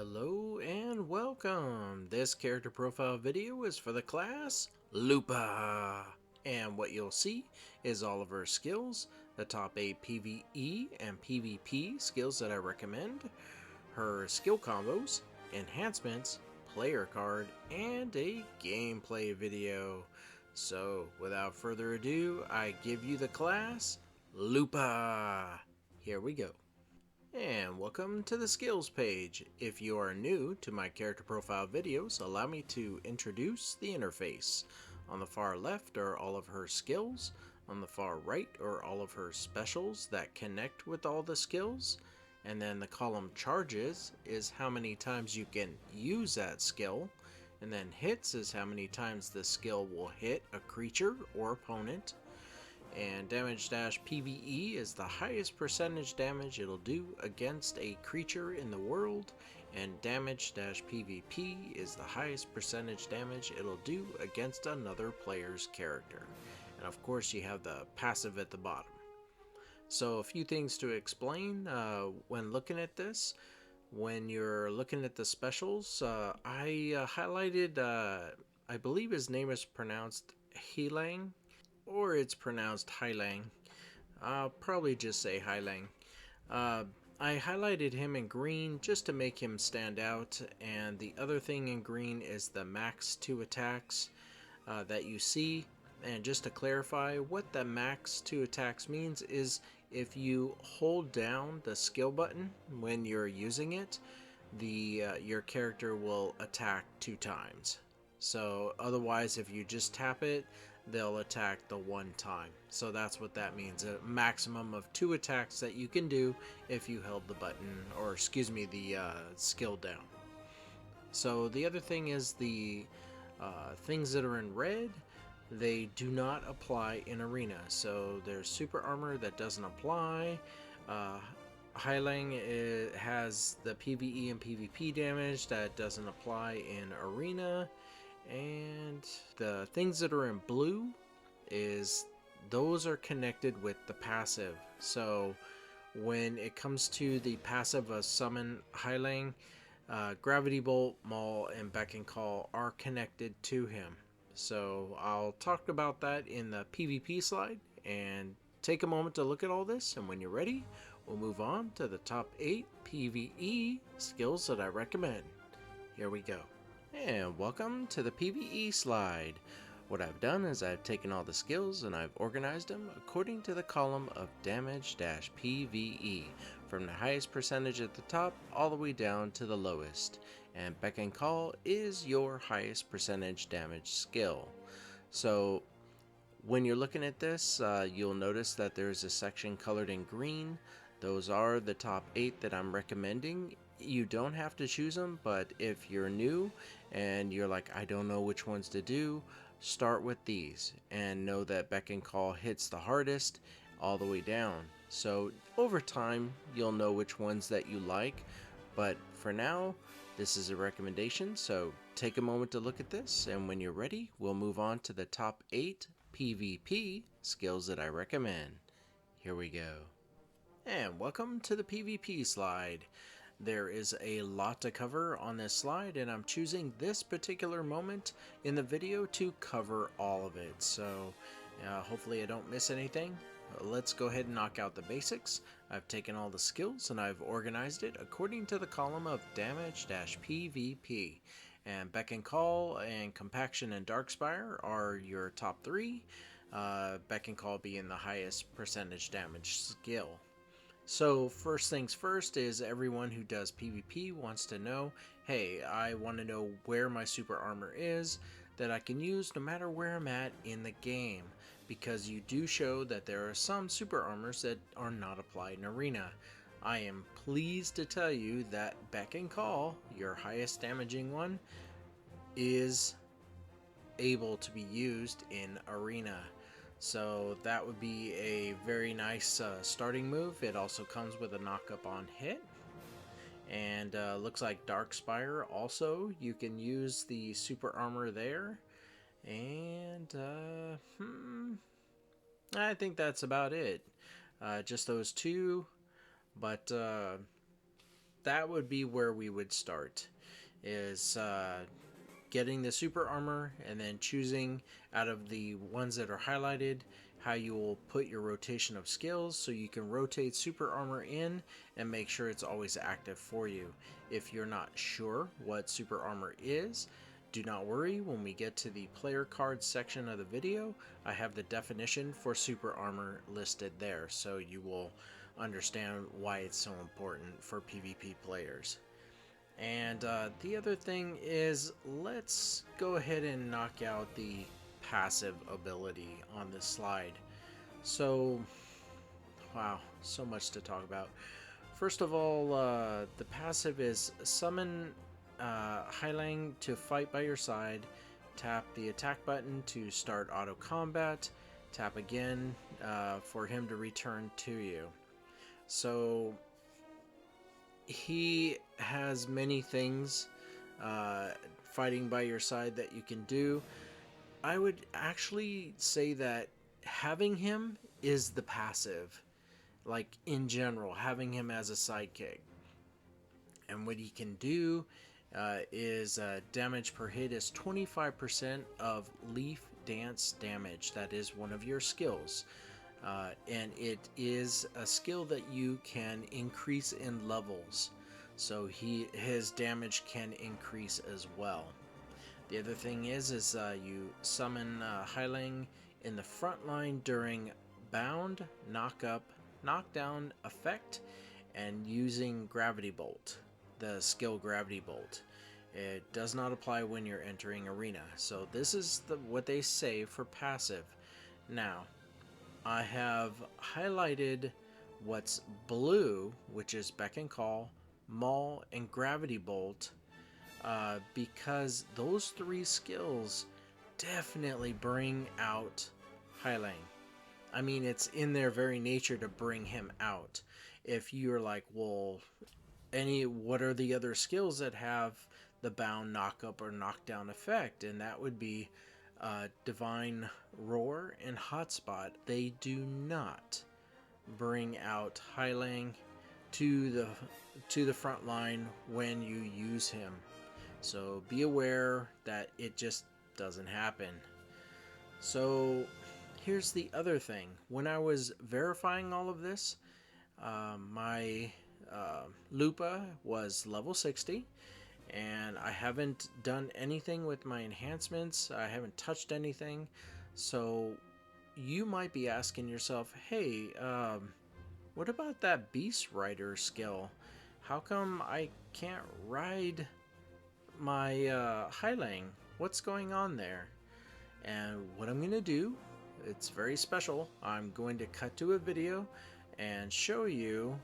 Hello and welcome! This character profile video is for the class Lupa. And what you'll see is all of her skills, the top 8 PVE and PVP skills that I recommend, her skill combos, enhancements, player card, and a gameplay video. So without further ado, I give you the class Lupa. Here we go. And welcome to the skills page. If you are new to my character profile videos, allow me to introduce the interface. On the far left are all of her skills. On the far right are all of her specials that connect with all the skills. And then the column charges is how many times you can use that skill. And then hits is how many times the skill will hit a creature or opponent. And damage-PVE is the highest percentage damage it'll do against a creature in the world, and damage-PVP is the highest percentage damage it'll do against another player's character. And of course you have the passive at the bottom. So a few things to explain when looking at this. When you're looking at the specials, I highlighted, I believe his name is pronounced Heilang, or it's pronounced Heilang. I'll probably just say Heilang. I highlighted him in green just to make him stand out, and the other thing in green is the max 2 attacks that you see. And just to clarify, what the max 2 attacks means is if you hold down the skill button when you're using it, your character will attack 2 times. So otherwise, if you just tap it, they'll attack the 1 time. So that's what that means, a maximum of 2 attacks that you can do if you held the button, or excuse me, the skill down. So the other thing is the things that are in red, they do not apply in arena. So there's super armor that doesn't apply. Heilang has the PVE and PVP damage that doesn't apply in arena. And the things that are in blue is those are connected with the passive. So when it comes to the passive of summon Heilang, Gravity Bolt, Maul, and Beckon Call are connected to him. So I'll talk about that in the PvP slide, and take a moment to look at all this, and when you're ready, we'll move on to the top 8 PvE skills that I recommend. Here we go. And welcome to the PvE slide. What I've done is I've taken all the skills and I've organized them according to the column of damage-PVE, from the highest percentage at the top all the way down to the lowest. And Beckon Call is your highest percentage damage skill. So when you're looking at this, you'll notice that there's a section colored in green. Those are the top 8 that I'm recommending. You don't have to choose them, but if you're new and you're like, I don't know which ones to do, start with these and know that Beckon Call hits the hardest all the way down. So over time you'll know which ones that you like, but for now this is a recommendation. So take a moment to look at this, and when you're ready, we'll move on to the top 8 PvP skills that I recommend. Here we go. And welcome to the PvP slide. There is a lot to cover on this slide, and I'm choosing this particular moment in the video to cover all of it. So hopefully I don't miss anything. Let's go ahead and knock out the basics. I've taken all the skills and I've organized it according to the column of damage-PVP. And Beckon Call and Compaction and Darkspire are your top 3. Beckon Call being the highest percentage damage skill. So first things first is everyone who does PvP wants to know, hey, I want to know where my super armor is that I can use no matter where I'm at in the game, because you do show that there are some super armors that are not applied in arena. I am pleased to tell you that Beckon Call, your highest damaging one, is able to be used in arena. So that would be a very nice starting move. It also comes with a knockup on hit. And looks like Darkspire also, you can use the super armor there. And I think that's about it. Just those two. But that would be where we would start, is getting the super armor and then choosing out of the ones that are highlighted how you will put your rotation of skills so you can rotate super armor in and make sure it's always active for you. If you're not sure what super armor is, do not worry. When we get to the player cards section of the video, I have the definition for super armor listed there, so you will understand why it's so important for PvP players. And the other thing is, let's go ahead and knock out the passive ability on this slide. So, wow, so much to talk about. First of all, the passive is summon Heilang to fight by your side, tap the attack button to start auto combat, tap again for him to return to you. So he has many things fighting by your side that you can do. I would actually say that having him is the passive, like in general, having him as a sidekick. And what he can do is damage per hit is 25% of Leaf Dance damage. That is one of your skills. And it is a skill that you can increase in levels, so his damage can increase as well. The other thing is you summon Heilang in the front line during bound, knock up, knockdown effect, and using Gravity Bolt, the skill Gravity Bolt. It does not apply when you're entering arena, so this is what they say for passive. Now, I have highlighted what's blue, which is Beck and Call, Maul, and Gravity Bolt, because those three skills definitely bring out Heilang. I mean, it's in their very nature to bring him out. If you're like, well, what are the other skills that have the bound, knock up, or knockdown effect? And that would be Divine Roar and Hotspot. They do not bring out Heilang to the front line when you use him. So be aware that it just doesn't happen. So here's the other thing. When I was verifying all of this, my Lupa was level 60. And I haven't done anything with my enhancements. I haven't touched anything. So you might be asking yourself, hey, what about that Beast Rider skill? How come I can't ride my Heilang? What's going on there? And what I'm going to do, it's very special. I'm going to cut to a video and show you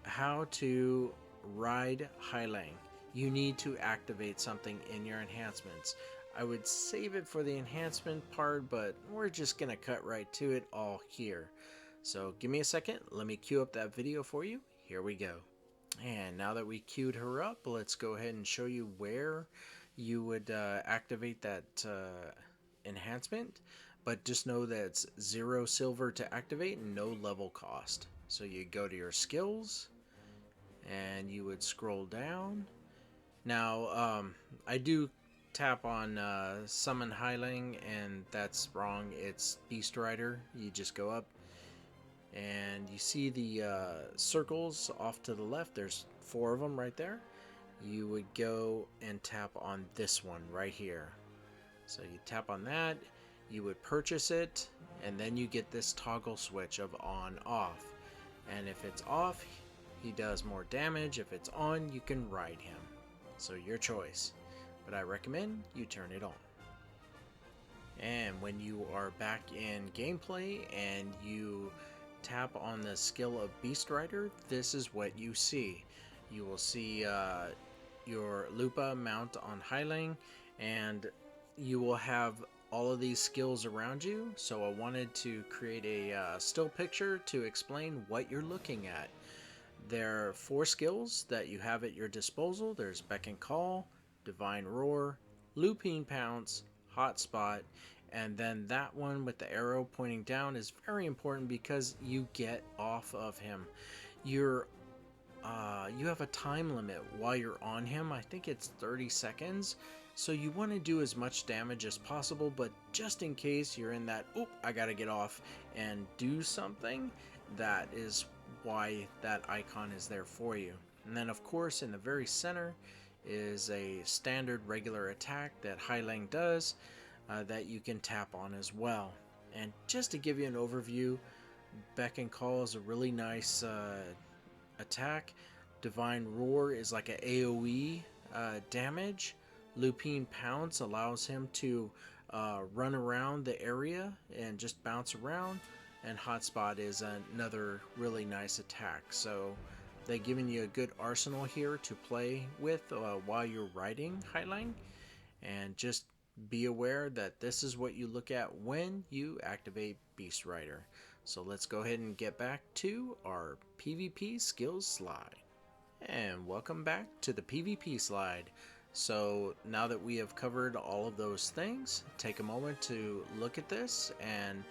how to ride Heilang. You need to activate something in your enhancements. I would save it for the enhancement part, but we're just gonna cut right to it all here. So give me a second, let me queue up that video for you. Here we go. And now that we queued her up, let's go ahead and show you where you would activate that enhancement. But just know that it's 0 silver to activate and no level cost. So you go to your skills and you would scroll down. Now, I do tap on Summon Heilang, and that's wrong. It's Beast Rider. You just go up, and you see the circles off to the left. There's 4 of them right there. You would go and tap on this one right here. So you tap on that, you would purchase it, and then you get this toggle switch of on-off. And if it's off, he does more damage. If it's on, you can ride him. So your choice, but I recommend you turn it on. And when you are back in gameplay and you tap on the skill of Beast Rider, this is what you see. You will see your Lupa mount on Heilang, and you will have all of these skills around you. So I wanted to create a still picture to explain what you're looking at. There are 4 skills that you have at your disposal. There's Beck and Call, Divine Roar, Lupine Pounce, Hotspot, and then that one with the arrow pointing down is very important because you get off of him. You're you have a time limit while you're on him. I think it's 30 seconds. So you want to do as much damage as possible, but just in case you're in that, oop, I gotta get off and do something, that is why that icon is there for you. And then of course in the very center is a standard regular attack that Heilang does that you can tap on as well. And just to give you an overview, Beck and Call is a really nice attack. Divine Roar is like an AoE damage. Lupine Pounce allows him to run around the area and just bounce around. And Hotspot is another really nice attack. So they've given you a good arsenal here to play with while you're riding Heilang. And just be aware that this is what you look at when you activate Beast Rider. So let's go ahead and get back to our PvP skills slide. And welcome back to the PvP slide. So now that we have covered all of those things, take a moment to look at this, and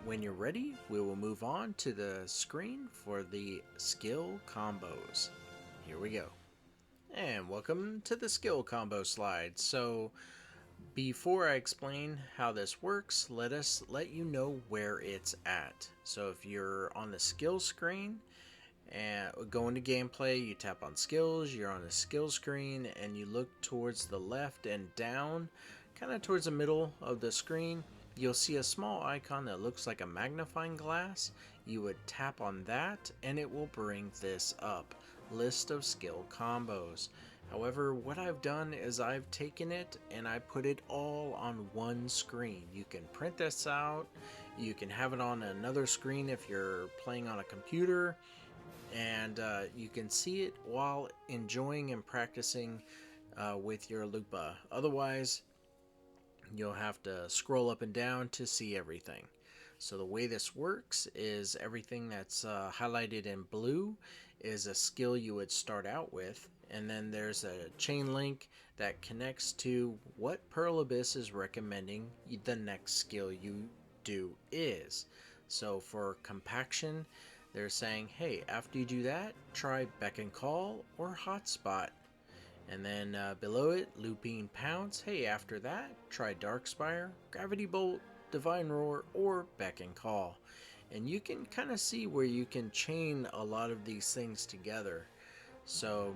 when you're ready, we will move on to the screen for the skill combos. Here we go. And welcome to the skill combo slide. So before I explain how this works, let you know where it's at. So if you're on the skill screen and go into gameplay, you tap on skills, you're on the skill screen, and you look towards the left and down, kind of towards the middle of the screen, you'll see a small icon that looks like a magnifying glass. You would tap on that and it will bring this up, list of skill combos. However, what I've done is I've taken it and I put it all on one screen. You can print this out, you can have it on another screen if you're playing on a computer, and you can see it while enjoying and practicing with your Lupa. Otherwise, you'll have to scroll up and down to see everything. So the way this works is everything that's highlighted in blue is a skill you would start out with, and then there's a chain link that connects to what Pearl Abyss is recommending the next skill you do is. So for compaction, they're saying, hey, after you do that, try Beck and Call or Hotspot. And then below it, Lupine Pounce. Hey, after that, try Darkspire, Gravity Bolt, Divine Roar, or Beck and Call. And you can kind of see where you can chain a lot of these things together. So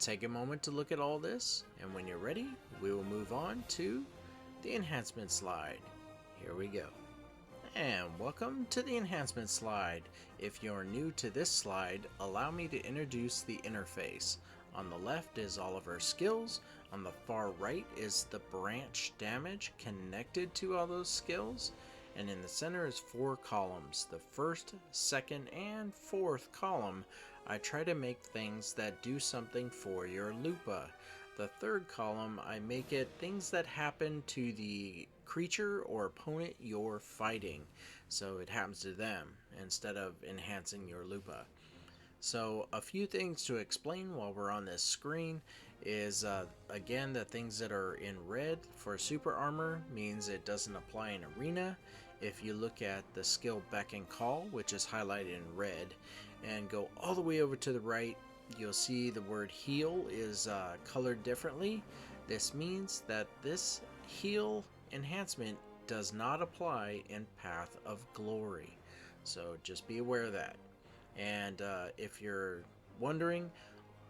take a moment to look at all this, and when you're ready, we will move on to the enhancement slide. Here we go. And welcome to the enhancement slide. If you're new to this slide, allow me to introduce the interface. On the left is all of our skills. On the far right is the branch damage connected to all those skills. And in the center is 4 columns. The first, second, and fourth column, I try to make things that do something for your Lupa. The third column, I make it things that happen to the creature or opponent you're fighting, so it happens to them instead of enhancing your Lupa. So a few things to explain while we're on this screen is again, the things that are in red for super armor means it doesn't apply in arena. If you look at the skill Beck and Call, which is highlighted in red, and go all the way over to the right, you'll see the word heal is colored differently. This means that this heal enhancement does not apply in Path of Glory. So just be aware of that. And if you're wondering,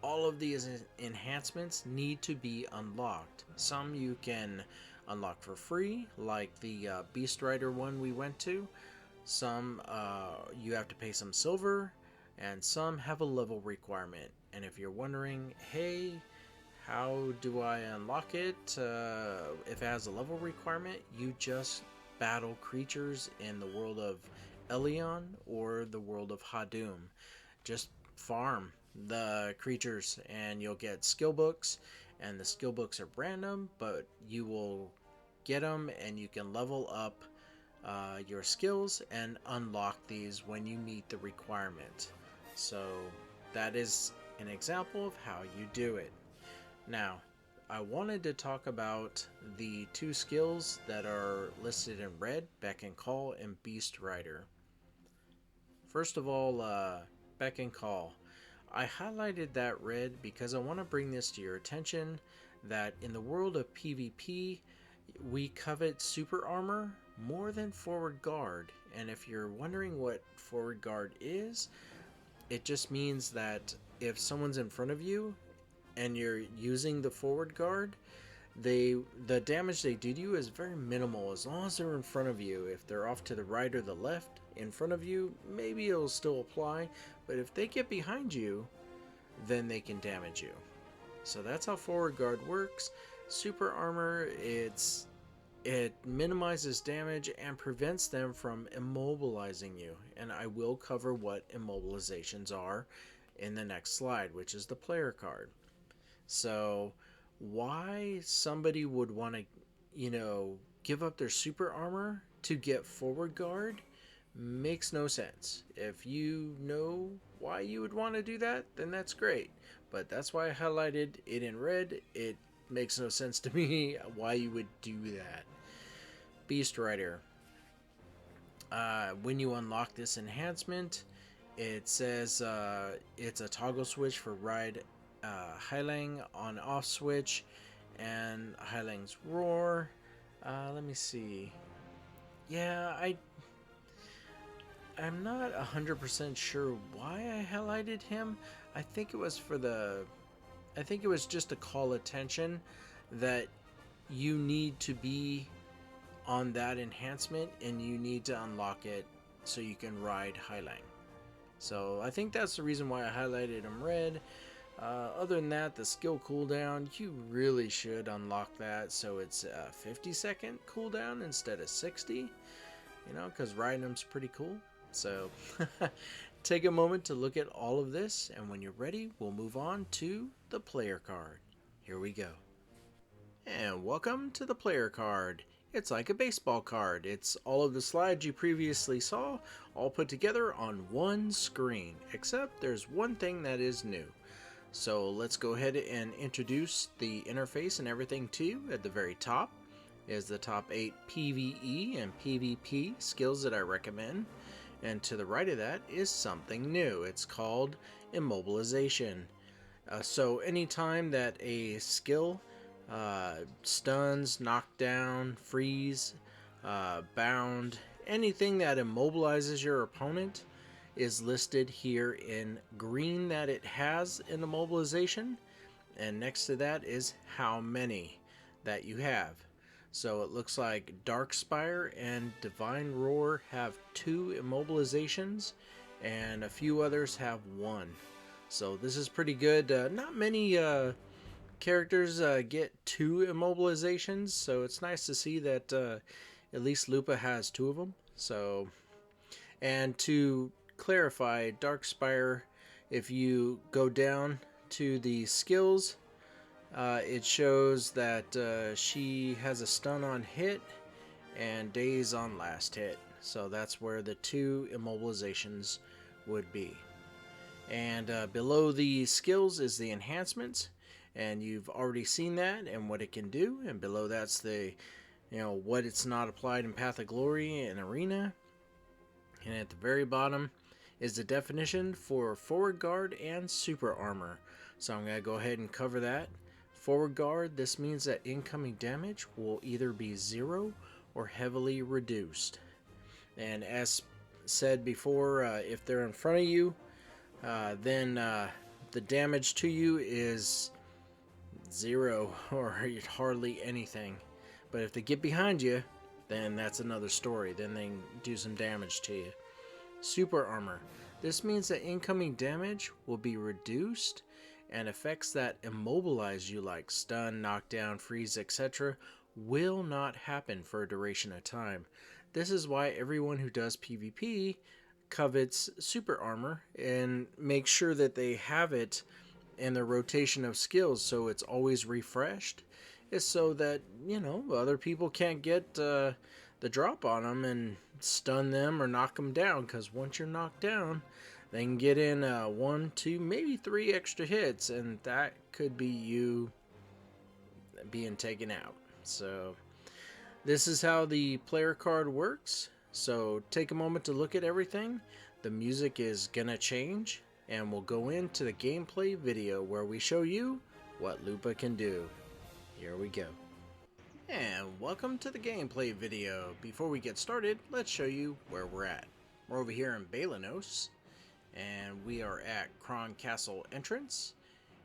all of these enhancements need to be unlocked. Some you can unlock for free, like the Beast Rider one we went to. Some you have to pay some silver, and some have a level requirement. And if you're wondering, hey, how do I unlock it if it has a level requirement, you just battle creatures in the world of Elion or the world of Hadum. Just farm the creatures and you'll get skill books, and the skill books are random, but you will get them and you can level up your skills and unlock these when you meet the requirement. So that is an example of how you do it. Now, I wanted to talk about the 2 skills that are listed in red, Beck and Call and Beast Rider. First of all, Beck and Call. I highlighted that red because I want to bring this to your attention that in the world of PvP, we covet super armor more than forward guard. And if you're wondering what forward guard is, it just means that if someone's in front of you and you're using the forward guard, the damage they do to you is very minimal as long as they're in front of you. If they're off to the right or the left in front of you, maybe it'll still apply, but if they get behind you, then they can damage you. So that's how forward guard works. Super armor, it minimizes damage and prevents them from immobilizing you, and I will cover what immobilizations are in the next slide, which is the player card. So why somebody would want to, give up their super armor to get forward guard makes no sense. If you know why you would want to do that, then that's great. But that's why I highlighted it in red. It makes no sense to me why you would do that. Beast Rider. When you unlock this enhancement, it says it's a toggle switch for ride Heilang on off switch and Heilang's roar. Let me see. Yeah, I'm not 100% sure why I highlighted him. I think it was just to call attention that you need to be on that enhancement and you need to unlock it so you can ride Heilang. So I think that's the reason why I highlighted him red. Other than that, the skill cooldown, you really should unlock that so it's a 50-second cooldown instead of 60, because riding him's pretty cool. So take a moment to look at all of this, and when you're ready, we'll move on to the player card. Here we go. And welcome to the player card. It's like a baseball card. It's all of the slides you previously saw, all put together on one screen, except there's one thing that is new. So let's go ahead and introduce the interface and everything to you. At the very top is the top 8 PVE and PVP skills that I recommend. And to the right of that is something new. It's called immobilization. So anytime that a skill stuns, knockdown, freeze, bound, anything that immobilizes your opponent is listed here in green that it has an immobilization, and next to that is how many that you have. So it looks like Darkspire and Divine Roar have 2 immobilizations and a few others have 1. So this is pretty good. Not many characters get 2 immobilizations, so it's nice to see that at least Lupa has 2 of them. So, and to clarify, Darkspire, if you go down to the skills, it shows that she has a stun on hit and daze on last hit. So that's where the 2 immobilizations would be. And below the skills is the enhancements, and you've already seen that and what it can do. And below that's the, what it's not applied in Path of Glory and Arena. And at the very bottom is the definition for forward guard and super armor. So I'm going to go ahead and cover that. Forward guard, this means that incoming damage will either be 0 or heavily reduced. And as said before, if they're in front of you, then the damage to you is 0 or hardly anything. But if they get behind you, then that's another story. Then they can do some damage to you. Super armor. This means that incoming damage will be reduced, and effects that immobilize you like stun, knockdown, freeze, etc. will not happen for a duration of time. This is why everyone who does PvP covets super armor and make sure that they have it in their rotation of skills so it's always refreshed. Is so that, other people can't get the drop on them and stun them or knock them down, because once you're knocked down, they can get in 1, 2, maybe 3 extra hits, and that could be you being taken out. So this is how the player card works. So take a moment to look at everything. The music is gonna change and we'll go into the gameplay video where we show you what Lupa can do. Here we go. And welcome to the gameplay video. Before we get started, let's show you where we're at. We're over here in Balanos, and we are at Kron Castle entrance.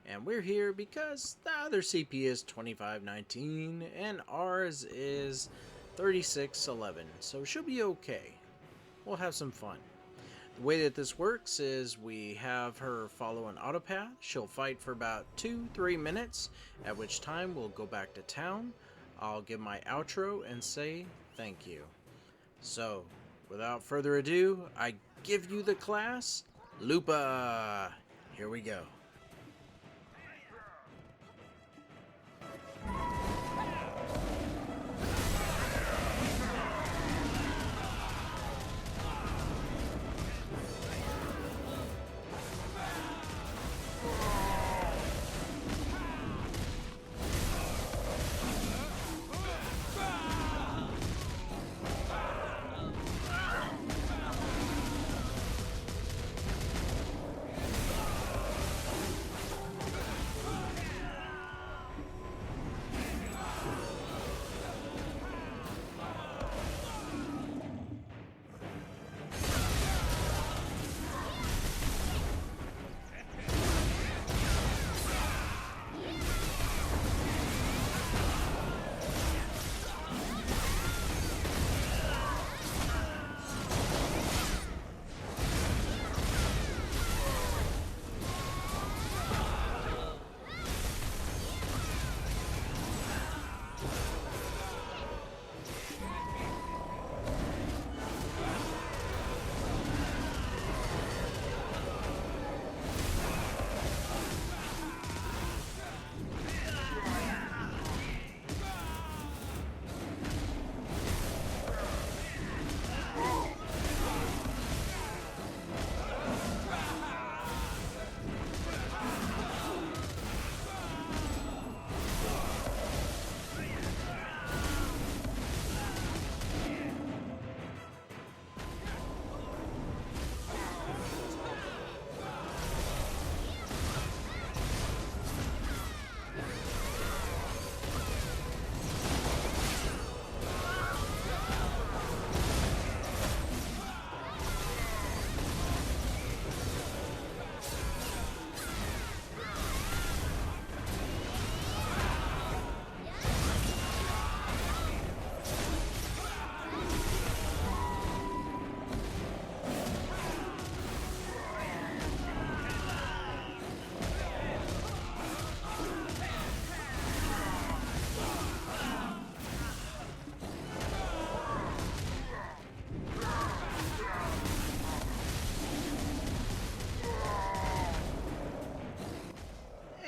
And we're here because the other CP is 2519 and ours is 3611, so it should be okay. We'll have some fun. The way that this works is we have her follow an auto path. She'll fight for about 2-3 minutes, at which time we'll go back to town. I'll give my outro and say thank you. So, without further ado, I give you the class, Lupa. Here we go.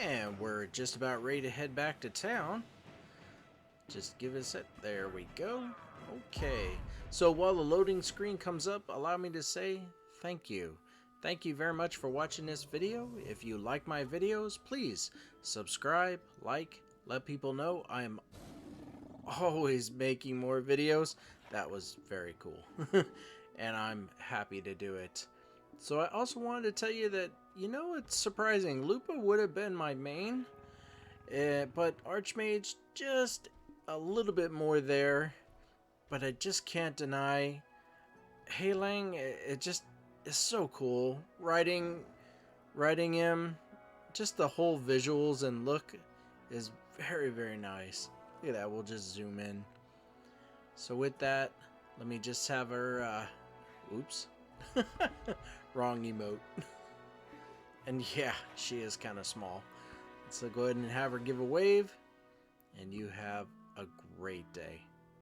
And we're just about ready to head back to town. Just give us a... There we go. Okay. So while the loading screen comes up, allow me to say thank you. Thank you very much for watching this video. If you like my videos, please subscribe, like, let people know I'm always making more videos. That was very cool. And I'm happy to do it. So I also wanted to tell you that, you know, it's surprising. Lupa would have been my main, but Archmage just a little bit more there. But I just can't deny Heilang. It just is so cool. Riding him, just the whole visuals and look is very, very nice. Look at that. We'll just zoom in. So with that, let me just have her. Oops. Wrong emote. And yeah, she is kind of small. So go ahead and have her give a wave, and you have a great day.